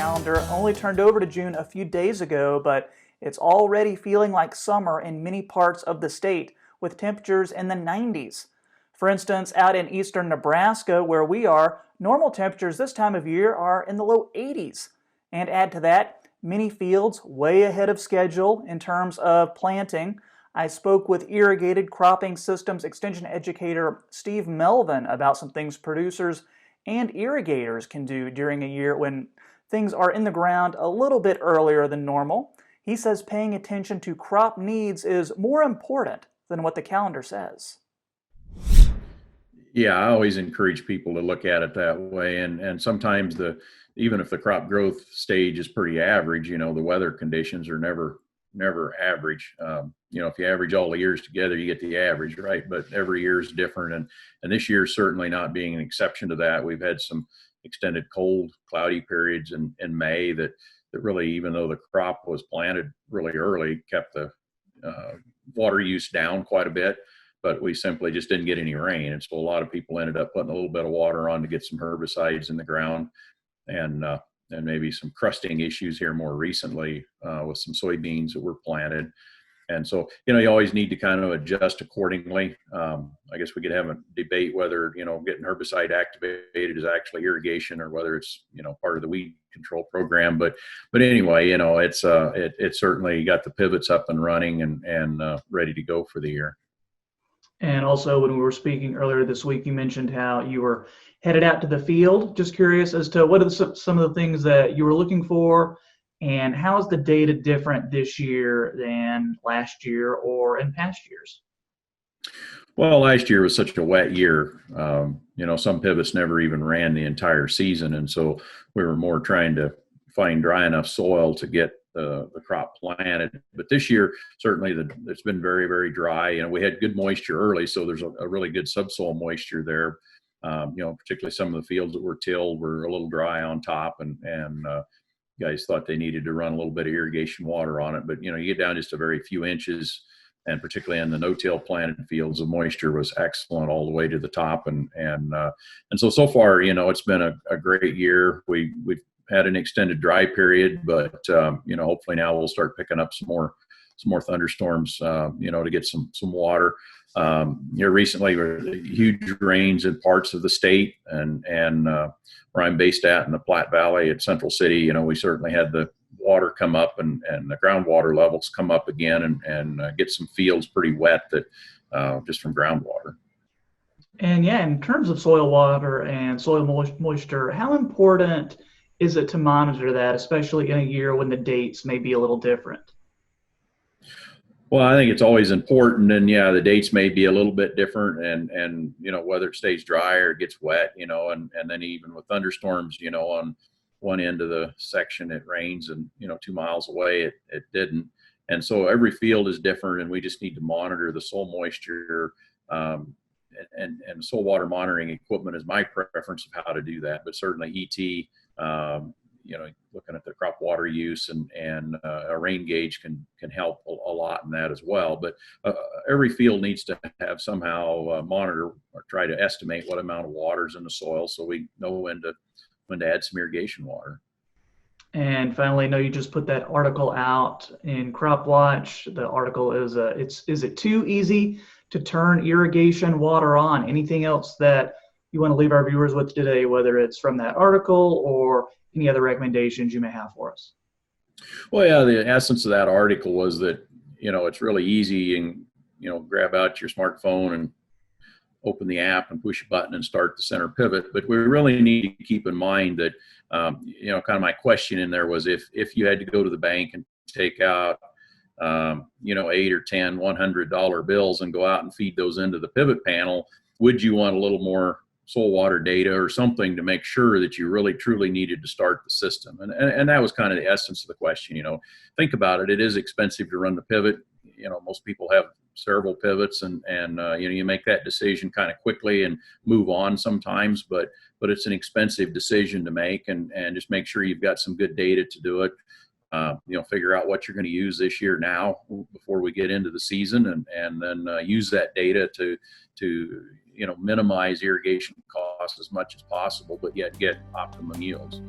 calendar only turned over to June a few days ago, but it's already feeling like summer in many parts of the state, with temperatures in the 90s. For instance, out in eastern Nebraska, where we are, normal temperatures this time of year are in the low 80s. And add to that, many fields way ahead of schedule in terms of planting. I spoke with Irrigated Cropping Systems Extension Educator Steve Melvin about some things producers and irrigators can do during a year when things are in the ground a little bit earlier than normal. He says paying attention to crop needs is more important than what the calendar says. Yeah, I always encourage people to look at it that way. And sometimes even if the crop growth stage is pretty average, the weather conditions are never average. If you average all the years together, you get the average, right? But every year is different. And this year certainly not being an exception to that. We've had some extended cold, cloudy periods in May that really, even though the crop was planted really early, kept the water use down quite a bit. But we simply just didn't get any rain. And so a lot of people ended up putting a little bit of water on to get some herbicides in the ground, and maybe some crusting issues here more recently with some soybeans that were planted. And so, you always need to kind of adjust accordingly. I guess we could have a debate whether, getting herbicide activated is actually irrigation or whether it's, part of the weed control program. But anyway, it's certainly got the pivots up and running and ready to go for the year. And also, when we were speaking earlier this week, you mentioned how you were headed out to the field. Just curious as to what are some of the things that you were looking for, and how is the data different this year than last year or in past years? Well, last year was such a wet year. Some pivots never even ran the entire season, and so we were more trying to find dry enough soil to get the crop planted. But this year, certainly it's been very, very dry. We had good moisture early, so there's a really good subsoil moisture there. Particularly some of the fields that were tilled were a little dry on top, and guys thought they needed to run a little bit of irrigation water on it. But you get down just a very few inches, and particularly in the no-till planted fields, the moisture was excellent all the way to the top. And so far, it's been a great year. We've had an extended dry period, but hopefully now we'll start picking up some more thunderstorms, to get some water. Recently, huge rains in parts of the state, and where I'm based at in the Platte Valley at Central City, we certainly had the water come up and the groundwater levels come up again and get some fields pretty wet just from groundwater. And yeah, in terms of soil water and soil moisture, how important is it to monitor that, especially in a year when the dates may be a little different? Well, I think it's always important, and the dates may be a little bit different, and whether it stays dry or it gets wet, and then even with thunderstorms, on one end of the section it rains, and 2 miles away it didn't. And so every field is different, and we just need to monitor the soil moisture, and soil water monitoring equipment is my preference of how to do that. But certainly ET, looking at the crop water use and a rain gauge can help a lot in that as well. But every field needs to have somehow monitor or try to estimate what amount of water is in the soil, so we know when to add some irrigation water. And finally, I know you just put that article out in Crop Watch. The article is is it too easy to turn irrigation water on? Anything else that you want to leave our viewers with today, whether it's from that article or any other recommendations you may have for us? Well, yeah, the essence of that article was that, it's really easy, and, grab out your smartphone and open the app and push a button and start the center pivot. But we really need to keep in mind that, kind of my question in there was if you had to go to the bank and take out, 8 or 10 $100 bills and go out and feed those into the pivot panel, would you want a little more soil water data or something to make sure that you really truly needed to start the system? And that was kind of the essence of the question. Think about it. It is expensive to run the pivot. Most people have several pivots, and you make that decision kind of quickly and move on sometimes, but it's an expensive decision to make, and just make sure you've got some good data to do it. Figure out what you're going to use this year now before we get into the season, and then use that data to minimize irrigation costs as much as possible, but yet get optimum yields.